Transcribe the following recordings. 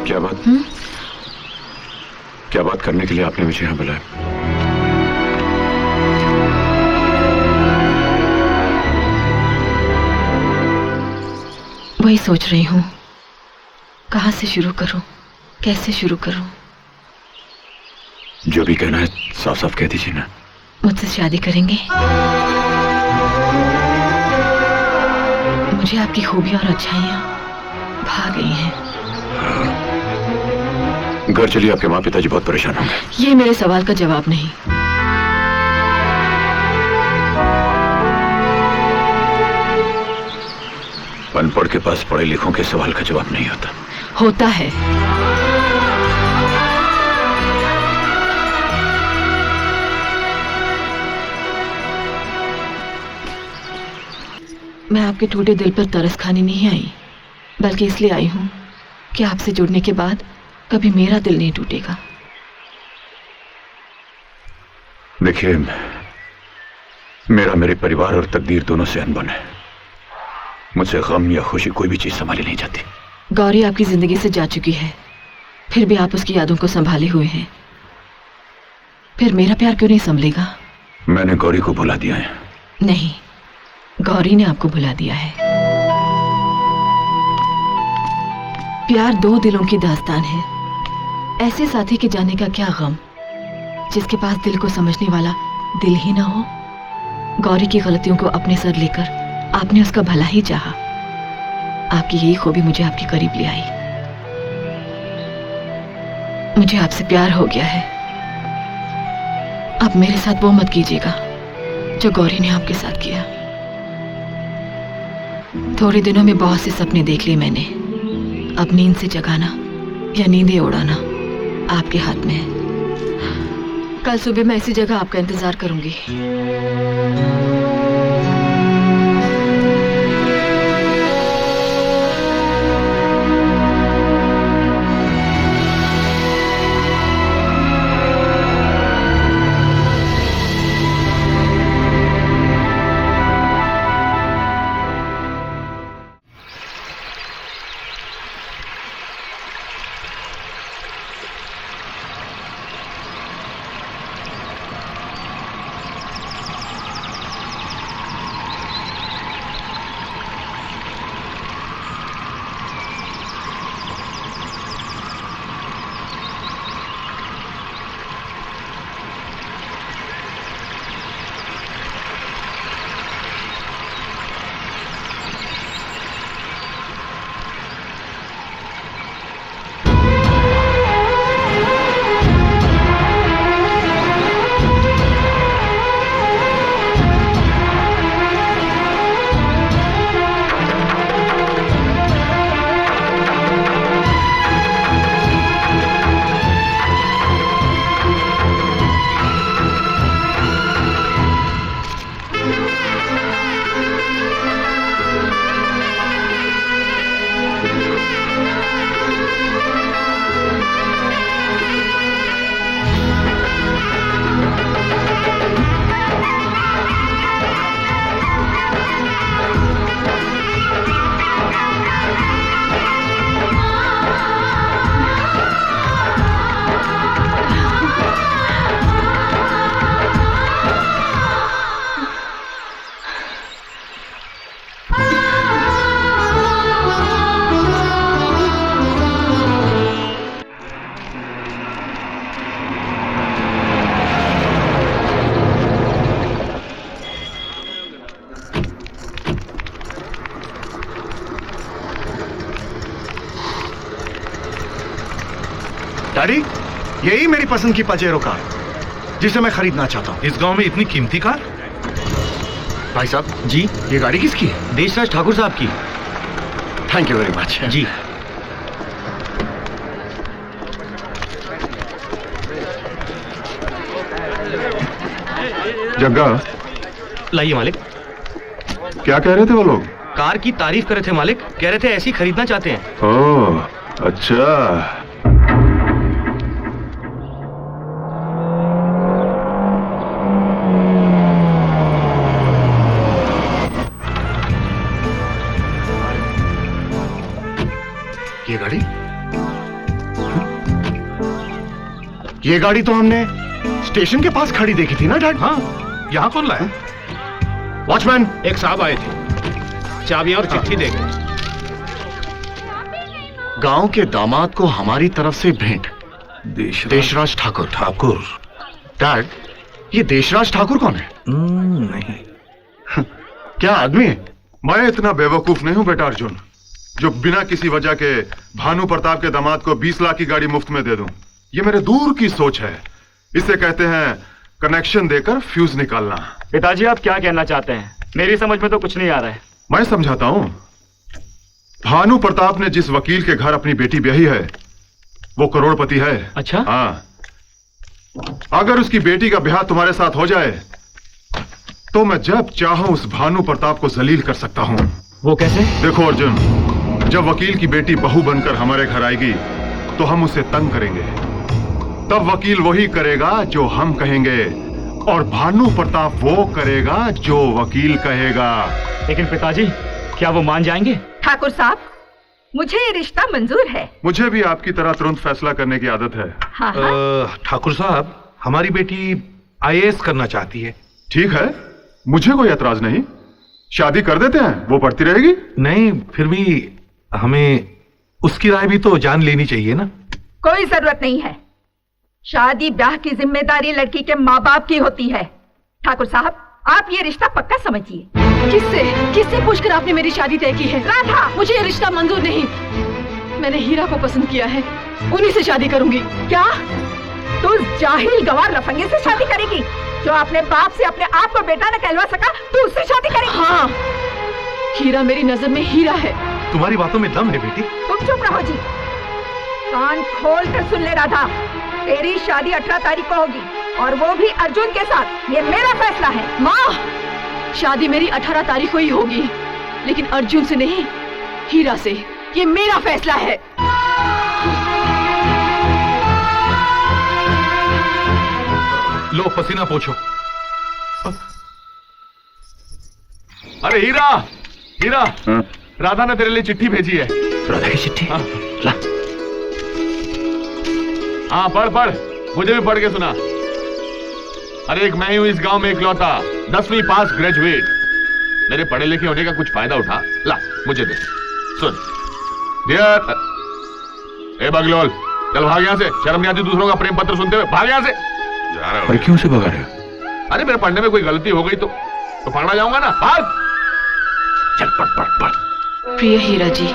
क्या बात? क्या बात करने के लिए आपने मुझे यहां बुलाया? वही सोच रही हूं, कहां से शुरू करूं, कैसे शुरू करूं। जो भी कहना है साफ साफ कह दीजिए ना। मुझसे शादी करेंगे? मुझे आपकी खूबियां और अच्छाइयां भा गई हैं। घर चलिए, आपके माँ पिताजी बहुत परेशान होंगे। ये मेरे सवाल का जवाब नहीं। अनपढ़ के पास पढ़े लिखों के सवाल का जवाब नहीं होता। होता है। मैं आपके टूटे दिल पर तरस खाने नहीं आई, बल्कि इसलिए आई हूं कि आपसे जुड़ने के बाद कभी मेरा दिल नहीं टूटेगा। देखिए, मेरा मेरे परिवार और तकदीर दोनों से अनबन है। मुझसे गम या खुशी कोई भी चीज संभाली नहीं जाती। गौरी आपकी जिंदगी से जा चुकी है, फिर भी आप उसकी यादों को संभाले हुए हैं। फिर मेरा प्यार क्यों नहीं संभलेगा? मैंने गौरी को भुला दिया है। नहीं, गौरी ने आपको भुला दिया है। प्यार दो दिलों की दास्तान है। ऐसे साथी के जाने का क्या गम, जिसके पास दिल को समझने वाला दिल ही ना हो। गौरी की गलतियों को अपने सर लेकर आपने उसका भला ही चाहा। आपकी यही खूबी मुझे आपके करीब ले आई। मुझे आपसे प्यार हो गया है। अब मेरे साथ वो मत कीजिएगा जो गौरी ने आपके साथ किया। थोड़े दिनों में बहुत से सपने देख लिए मैंने। अब नींद से जगाना या नींदें उड़ाना आपके हाथ में है। कल सुबह मैं इसी जगह आपका इंतजार करूंगी। डैडी, यही मेरी पसंद की पजेरो कार जिसे मैं खरीदना चाहता हूँ। इस गांव में इतनी कीमती कार? भाई साहब जी, ये गाड़ी किसकी है? देशराज ठाकुर साहब की। Thank you very much. जी। जग्गा, लाइए मालिक। क्या कह रहे थे वो लोग? कार की तारीफ कर रहे थे मालिक, कह रहे थे ऐसी खरीदना चाहते हैं। ओह, अच्छा। ये गाड़ी तो हमने स्टेशन के पास खड़ी देखी थी ना डैड? हाँ, यहाँ कौन लाया? वॉचमैन, एक साहब आए थे, चाबियां और चिट्ठी दे गए। गांव के दामाद को हमारी तरफ से भेंट। देशराज ठाकुर। ठाकुर? डैड, ये देशराज ठाकुर कौन है? नहीं। क्या आदमी है? मैं इतना बेवकूफ नहीं हूं बेटा अर्जुन, जो बिना किसी वजह के भानु प्रताप के दामाद को 20 लाख की गाड़ी मुफ्त में दे दूं। ये मेरे दूर की सोच है। इसे कहते हैं कनेक्शन देकर फ्यूज निकालना। पिताजी, आप क्या कहना चाहते हैं? मेरी समझ में तो कुछ नहीं आ रहा है। मैं समझाता हूं। भानु प्रताप ने जिस वकील के घर अपनी बेटी ब्याही है, वो करोड़पति है। अच्छा? हाँ। अगर उसकी बेटी का ब्याह तुम्हारे साथ हो जाए, तो मैं जब चाहूं उस भानु प्रताप को जलील कर सकता हूं। वो कैसे? देखो अर्जुन, जब वकील की बेटी बहू बनकर हमारे घर आएगी, तो हम उसे तंग करेंगे। तब वकील वही करेगा जो हम कहेंगे, और भानु प्रताप वो करेगा जो वकील कहेगा। लेकिन पिताजी, क्या वो मान जाएंगे? ठाकुर साहब, मुझे ये रिश्ता मंजूर है। मुझे भी आपकी तरह तुरंत फैसला करने की आदत है। हाँ हाँ। ठाकुर साहब, हमारी बेटी आईएएस करना चाहती है। ठीक है, मुझे कोई एतराज नहीं। शादी कर देते हैं, वो पढ़ती रहेगी। नहीं, फिर भी हमें उसकी राय भी तो जान लेनी चाहिए ना। कोई जरूरत नहीं है। शादी ब्याह की जिम्मेदारी लड़की के माँ बाप की होती है। ठाकुर साहब, आप ये रिश्ता पक्का समझिए। किससे पूछकर आपने मेरी शादी तय की है? राधा, मुझे ये रिश्ता मंजूर नहीं। मैंने हीरा को पसंद किया है, उन्हीं से शादी करूंगी। क्या तू जाहिल गवार लफंगे से शादी करेगी? जो अपने बाप से अपने आप को बेटा न कहलवा सका, तू उससे शादी करेगी? हाँ, हीरा मेरी नजर में हीरा है। तुम्हारी बातों में दम है बेटी। तुम चुप रहो जी। कान खोल कर सुन ले राधा, तेरी शादी 18 तारीख को होगी, और वो भी अर्जुन के साथ। ये मेरा फैसला है। माँ, शादी मेरी 18 तारीख को ही होगी, लेकिन अर्जुन से नहीं, हीरा से। ये मेरा फैसला है। लो, पसीना पोंछो। अरे हीरा, हीरा, राधा ने तेरे लिए चिट्ठी भेजी है। राधा की चिट्ठी? हाँ। ला। हाँ, पढ़ पढ़, मुझे भी पढ़ के सुना। अरे एक मैं ही हूं इस गांव में इकलौता 10वीं पास ग्रेजुएट। मेरे पढ़े लिखे होने का कुछ फायदा उठा। ला, मुझे दे। सुन डियर। ए बगलोल, चल भाग यहां से। शर्म नहीं आती दूसरों का प्रेम पत्र सुनते हुए? भाग यहां से। अरे क्यों से भगा रहे हो? अरे मेरे पढ़ने में कोई गलती हो गई तो पकड़ा जाऊंगा ना। भाग। चल पढ़ पढ़ पढ़। प्रिय हीरा जी,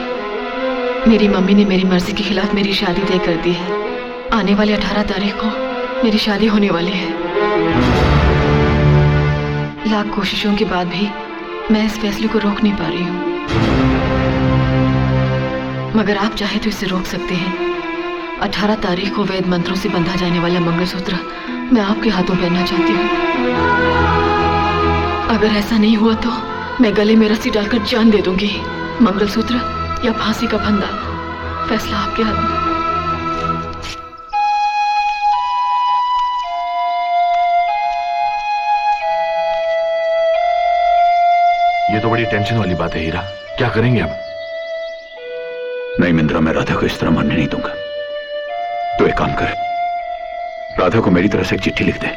मेरी मम्मी ने मेरी मर्जी के खिलाफ मेरी शादी तय कर दी है। आने वाले 18 तारीख को मेरी शादी होने वाली है। लाख कोशिशों के बाद भी मैं इस फैसले को रोक नहीं पा रही हूँ, मगर आप चाहे तो इसे रोक सकते हैं। 18 तारीख को वैद मंत्रों से बंधा जाने वाला मंगलसूत्र मैं आपके हाथों पहनना चाहती हूँ। अगर ऐसा नहीं हुआ तो मैं गले में रस्सी डालकर जान दे दूंगी। मंगलसूत्र या फांसी का फंदा, फैसला आपके हाथ में। ये तो बड़ी टेंशन वाली बात है हीरा। क्या करेंगे अब? नहीं मिंद्रा, मैं राधा को इस तरह मानने नहीं दूंगा। तो एक काम कर, राधा को मेरी तरफ से एक चिट्ठी लिख दे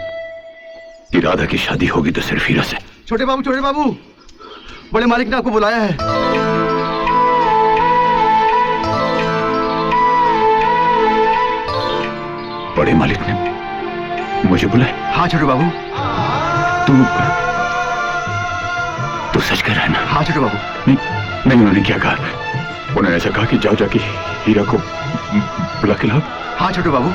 कि राधा की शादी होगी तो सिर्फ हीरा से। छोटे बाबू, बड़े मालिक ने आपको बुलाया है। बड़े मालिक ने मुझे बुलाया? हाँ छोटे बाबू। तू सच कह रहा है ना? हाँ छोटे बाबू। नहीं, उन्होंने क्या कहा? उन्होंने ऐसा कहा कि जाओ जाके हीरा को बुला के लाओ। हाँ छोटे बाबू।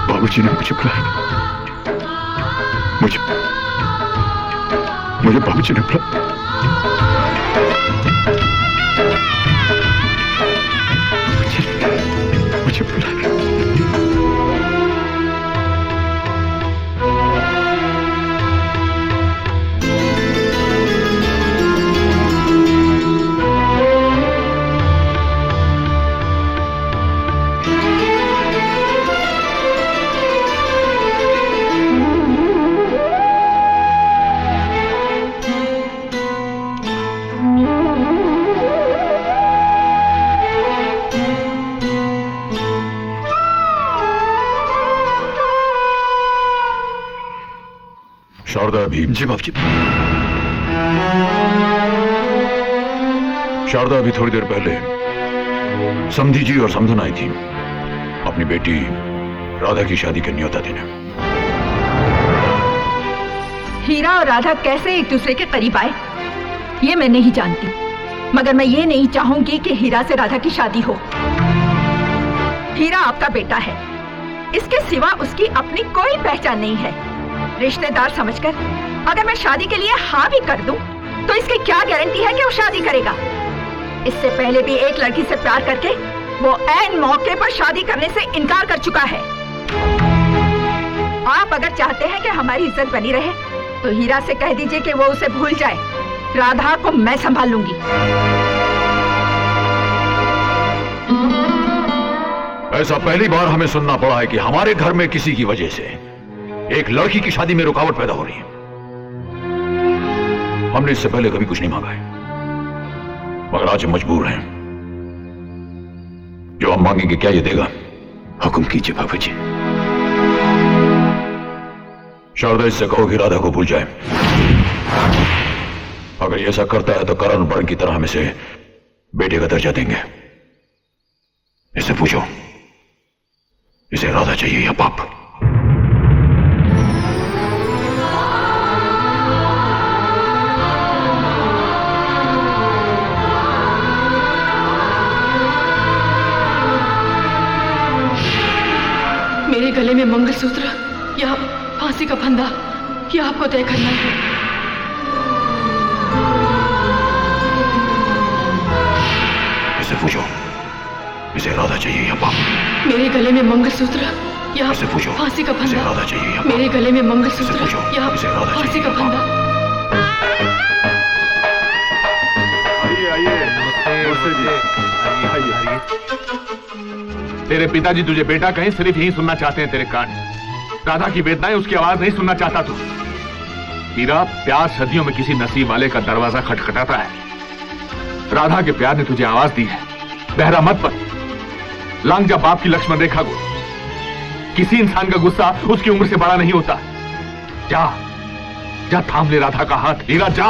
बाबूजी ने मुझे बुलाया। मुझे बाबूजी ने बुलाया। मुझे बुलाया। शारदा अभी जी बाप जी। शारदा अभी थोड़ी देर पहले समधी जी और समधन आई थी अपनी बेटी राधा की शादी के न्योता देने। हीरा और राधा कैसे एक दूसरे के करीब आए ये मैं नहीं जानती, मगर मैं ये नहीं चाहूंगी कि हीरा से राधा की शादी हो। हीरा आपका बेटा है, इसके सिवा उसकी अपनी कोई पहचान नहीं है। रिश्तेदार समझकर अगर मैं शादी के लिए हाँ भी कर दूं, तो इसकी क्या गारंटी है कि वो शादी करेगा? इससे पहले भी एक लड़की से प्यार करके वो ऐन मौके पर शादी करने से इनकार कर चुका है। आप अगर चाहते हैं कि हमारी इज्जत बनी रहे, तो हीरा से कह दीजिए कि वो उसे भूल जाए। राधा को मैं संभाल लूंगी। ऐसा पहली बार हमें सुनना पड़ा है कि हमारे घर में किसी की वजह से एक लड़की की शादी में रुकावट पैदा हो रही है। हमने इससे पहले कभी कुछ नहीं मांगा है, मगर आज हम मजबूर हैं। जो हम मांगेंगे क्या ये देगा? हुक्म कीजिए बाबू जी। शारदा इससे कहो कि राधा को भूल जाए। अगर ये ऐसा करता है तो करण बर्न की तरह हम इसे बेटे का दर्जा देंगे। इससे पूछो, इसे राधा चाहिए या पाप? मेरे गले में मंगलसूत्र या फांसी का फंदा, ये आपको तय करना है। इसे पूछो, इसे राधा चाहिए या पाप? मेरे गले में मंगलसूत्र या इसे पूछो, फांसी का इसे फंदा। राधा चाहिए या पाप? मेरे गले में मंगलसूत्र पूछो, या इसे राधा फांसी चाहिए का या फंदा। तेरे पिताजी तुझे बेटा कहीं सिर्फ यही सुनना चाहते हैं, तेरे कान। राधा की वेदनाएं, उसकी आवाज नहीं सुनना चाहता तू। हीरा, प्यार सदियों में किसी नसीब वाले का दरवाजा खटखटाता है। राधा के प्यार ने तुझे आवाज दी है। बहरा मत बन, लांग जा बाप की लक्ष्मण रेखा को। किसी इंसान का गुस्सा उसकी उम्र से बड़ा नहीं होता। जा जा, थाम ले राधा का हाथ। हीरा जा।